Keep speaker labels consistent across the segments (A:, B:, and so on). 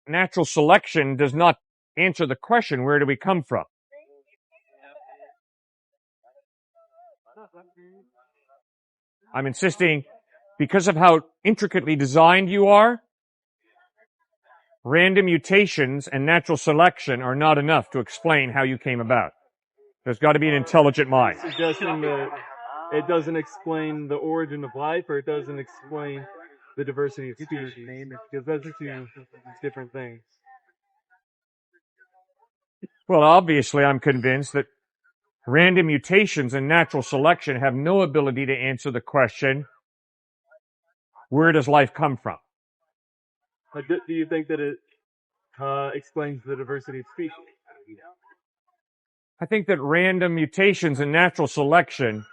A: natural selection does not answer the question, where do we come from? I'm insisting, because of how intricately designed you are, random mutations and natural selection are not enough to explain how you came about. There's got to be an intelligent mind.
B: Suggesting that it doesn't explain the origin of life, or it doesn't explain the diversity of species, because those are two different things.
A: Well, obviously, I'm convinced that random mutations and natural selection have no ability to answer the question, where does life come from?
B: But do you think that it explains the diversity of species?
A: I think that random mutations and natural selection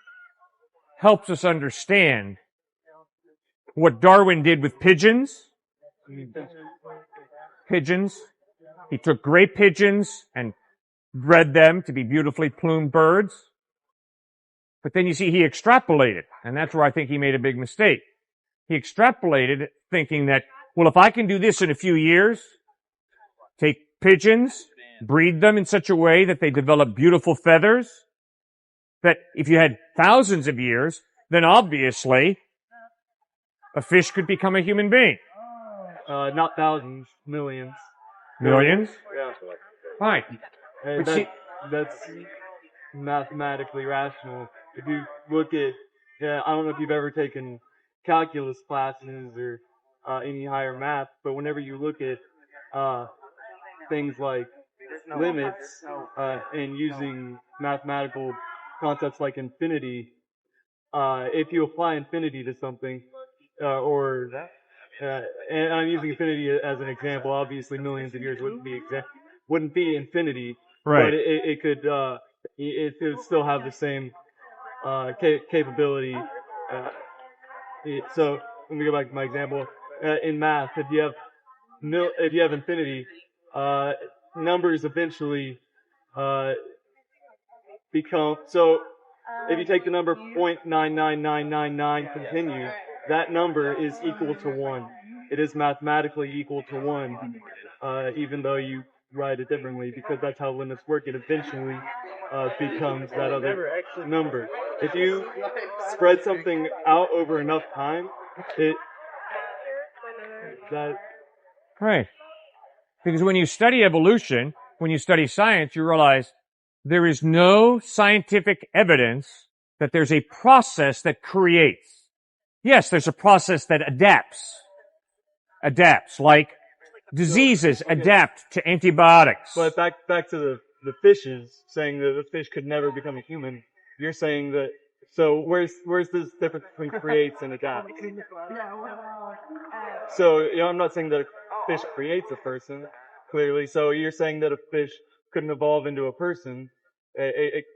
A: helps us understand what Darwin did with pigeons. Pigeons. He took gray pigeons and bred them to be beautifully plumed birds. But then you see he extrapolated, and that's where I think he made a big mistake. He extrapolated thinking that, well, if I can do this in a few years, take pigeons, breed them in such a way that they develop beautiful feathers, that if you had thousands of years, then obviously a fish could become a human being.
B: Not thousands, millions.
A: Millions?
B: Yeah.
A: Fine.
B: Hey, that's mathematically rational. If you look at, I don't know if you've ever taken calculus classes or any higher math, but whenever you look at things like limits and using mathematical concepts like infinity, if you apply infinity to something, and I'm using infinity as an example, obviously millions of years wouldn't be infinity,
A: right?
B: But it could still have the same capability. So let me go back to my example. In math, if you have infinity, numbers eventually become so. If you take the number 0.99999 continue, that number is equal to 1. It is mathematically equal to 1, even though you write it differently, because that's how limits work. It eventually becomes that other number. If you spread something out over enough time,
A: Right. Because when you study evolution, when you study science, you realize there is no scientific evidence that there's a process that creates. Yes, there's a process that adapts, like diseases adapt to antibiotics.
B: But back to the fishes, saying that the fish could never become a human. You're saying that, so where's this difference between creates and adapts? So, I'm not saying that a fish creates a person, clearly. So you're saying that a fish couldn't evolve into a person.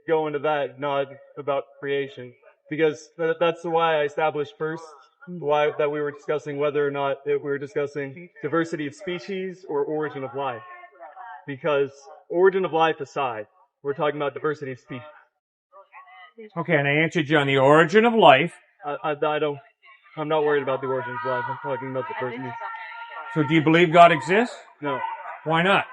B: Go into that, not about creation. Because that's why I established first that we were discussing whether or not we were discussing diversity of species or origin of life. Because origin of life aside, we're talking about diversity of species.
A: Okay, and I answered you on the origin of life.
B: I'm not worried about the origin of life. I'm talking about diversity.
A: So do you believe God exists?
B: No.
A: Why not?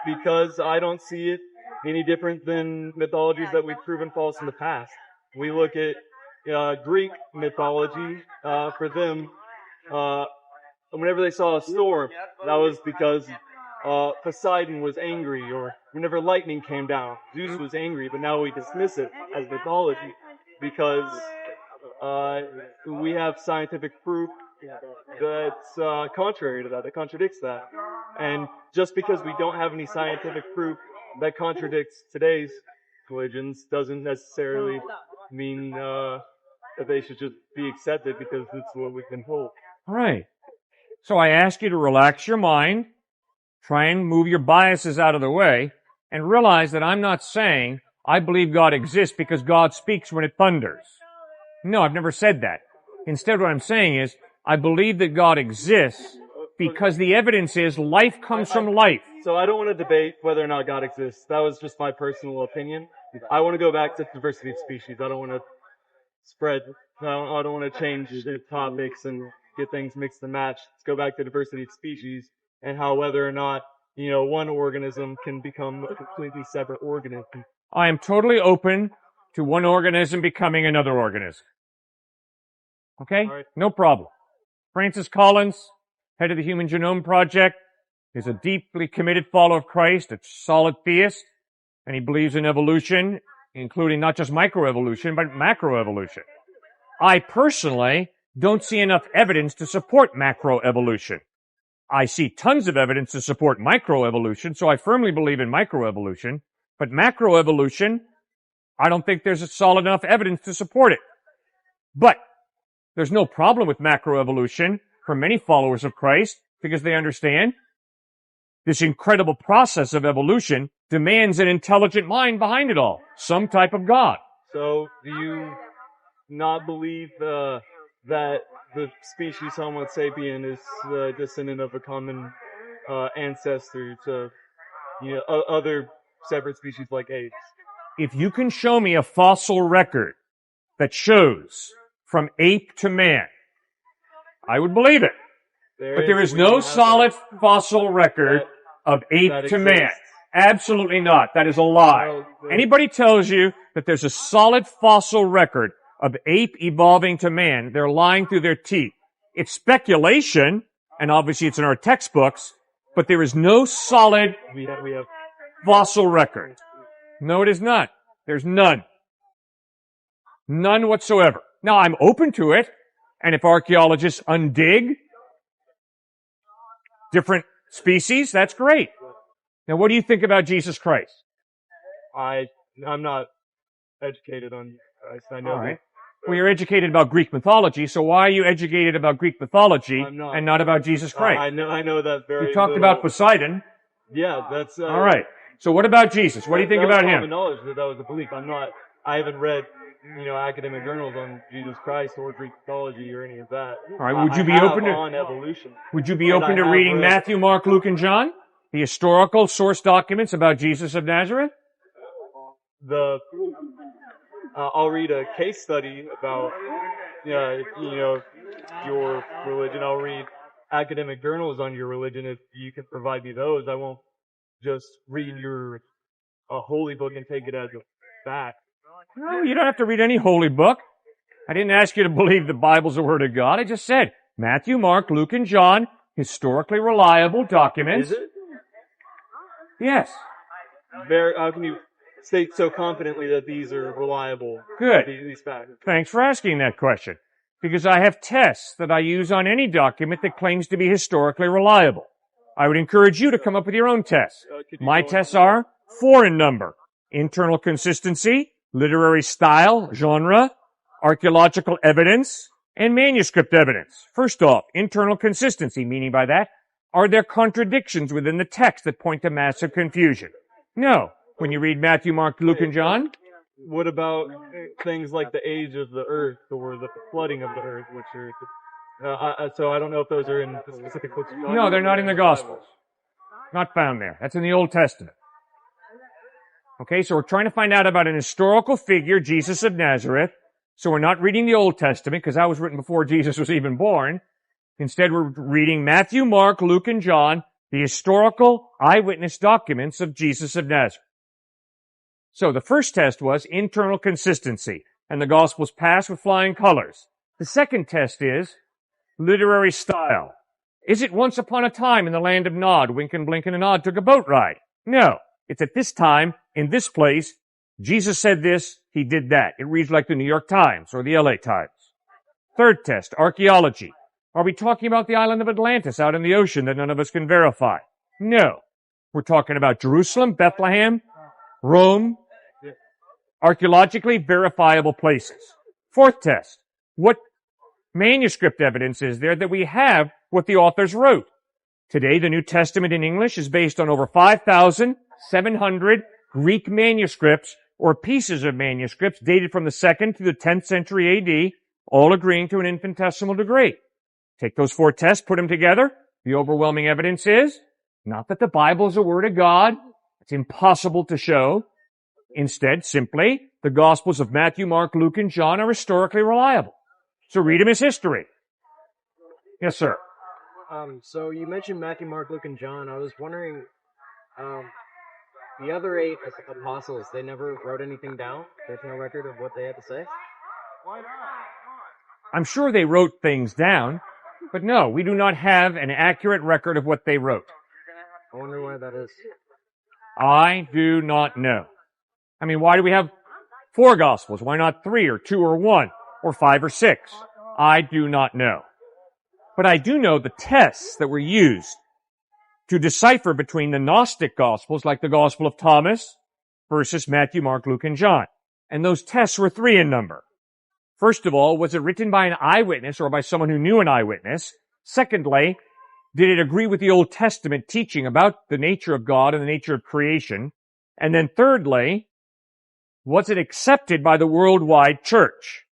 B: Because I don't see it any different than mythologies that we've proven false in the past. We look at Greek mythology. For them, whenever they saw a storm, that was because Poseidon was angry, or whenever lightning came down, Zeus was angry. But now we dismiss it as mythology because we have scientific proof that's contrary to that, that contradicts that. And just because we don't have any scientific proof that contradicts today's religions doesn't necessarily mean that they should just be accepted because it's what we've been told.
A: Right. So I ask you to relax your mind, try and move your biases out of the way, and realize that I'm not saying I believe God exists because God speaks when it thunders. No, I've never said that. Instead, what I'm saying is, I believe that God exists because the evidence is life comes from life.
B: So I don't want to debate whether or not God exists. That was just my personal opinion. I want to go back to diversity of species. I don't want to I don't want to change the topics and get things mixed and matched. Let's go back to diversity of species and how whether or not, one organism can become a completely separate organism.
A: I am totally open to one organism becoming another organism. Okay?
B: All right.
A: No problem. Francis Collins, head of the Human Genome Project, is a deeply committed follower of Christ, a solid theist, and he believes in evolution, including not just microevolution, but macroevolution. I personally don't see enough evidence to support macroevolution. I see tons of evidence to support microevolution, so I firmly believe in microevolution, but macroevolution, I don't think there's a solid enough evidence to support it. But there's no problem with macroevolution for many followers of Christ because they understand this incredible process of evolution demands an intelligent mind behind it all, some type of God.
B: So, do you not believe that the species Homo sapien is the descendant of a common ancestor to other separate species like apes?
A: If you can show me a fossil record that shows from ape to man, I would believe it. But there is no solid fossil record of ape to man. Absolutely not. That is a lie. Anybody tells you that there's a solid fossil record of ape evolving to man, they're lying through their teeth. It's speculation, and obviously it's in our textbooks, but there is no solid fossil record. No, it is not. There's none. None whatsoever. Now, I'm open to it, and if archaeologists undig different species, that's great. Now, what do you think about Jesus Christ?
B: I'm not educated on Christ. I know.
A: All right. Well, you're educated about Greek mythology, so why are you educated about Greek mythology and not about Jesus Christ?
B: I know that very.
A: You talked about Poseidon.
B: Yeah, that's
A: all right. So what about Jesus? What do you think about him?
B: Common knowledge that was a belief. I haven't read academic journals on Jesus Christ or Greek mythology or any of that.
A: All right. Would you be open to
B: on evolution?
A: Would you be open to reading Matthew, Mark, Luke, and John, the historical source documents about Jesus of Nazareth?
B: I'll read a case study about your religion. I'll read academic journals on your religion if you can provide me those. I won't just read your holy book and take it as a fact.
A: No, you don't have to read any holy book. I didn't ask you to believe the Bible's the Word of God. I just said Matthew, Mark, Luke, and John, historically reliable documents.
B: Is it?
A: Yes.
B: How can you state so confidently that these are reliable?
A: Good.
B: These facts.
A: Thanks for asking that question. Because I have tests that I use on any document that claims to be historically reliable. I would encourage you to come up with your own tests. My tests are 4 in number: internal consistency, literary style, genre, archaeological evidence, and manuscript evidence. First off, internal consistency, meaning by that, are there contradictions within the text that point to massive confusion? No. When you read Matthew, Mark, Luke, and John.
B: What about things like the age of the earth or the flooding of the earth, which are... so I don't know if those are in the specific books.
A: No, they're not in the Gospels. Not found there. That's in the Old Testament. Okay, so we're trying to find out about an historical figure, Jesus of Nazareth. So we're not reading the Old Testament, because that was written before Jesus was even born. Instead, we're reading Matthew, Mark, Luke, and John, the historical eyewitness documents of Jesus of Nazareth. So the first test was internal consistency, and the Gospels pass with flying colors. The second test is literary style. Is it once upon a time in the land of Nod, Wink and Blink and Nod took a boat ride? No. It's at this time, in this place, Jesus said this, he did that. It reads like the New York Times or the LA Times. Third test, archaeology. Are we talking about the island of Atlantis out in the ocean that none of us can verify? No. We're talking about Jerusalem, Bethlehem, Rome, archaeologically verifiable places. Fourth test, what manuscript evidence is there that we have what the authors wrote? Today, the New Testament in English is based on over 5,700 Greek manuscripts or pieces of manuscripts dated from the 2nd to the 10th century AD, all agreeing to an infinitesimal degree. Take those 4 tests, put them together. The overwhelming evidence is not that the Bible is a word of God. It's impossible to show. Instead, simply, the Gospels of Matthew, Mark, Luke, and John are historically reliable. So read them as history. Yes, sir.
C: So you mentioned Matthew, Mark, Luke, and John. I was wondering, the other 8 apostles, they never wrote anything down? There's no record of what they had to say?
A: I'm sure they wrote things down, but no, we do not have an accurate record of what they wrote.
C: I wonder why that is.
A: I do not know. I mean, why do we have 4 Gospels? Why not 3 or 2 or 1 or 5 or 6? I do not know. But I do know the tests that were used to decipher between the Gnostic Gospels, like the Gospel of Thomas, versus Matthew, Mark, Luke, and John. And those tests were 3 in number. First of all, was it written by an eyewitness or by someone who knew an eyewitness? Secondly, did it agree with the Old Testament teaching about the nature of God and the nature of creation? And then thirdly, was it accepted by the worldwide church?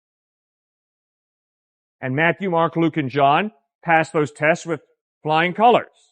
A: And Matthew, Mark, Luke, and John passed those tests with flying colors.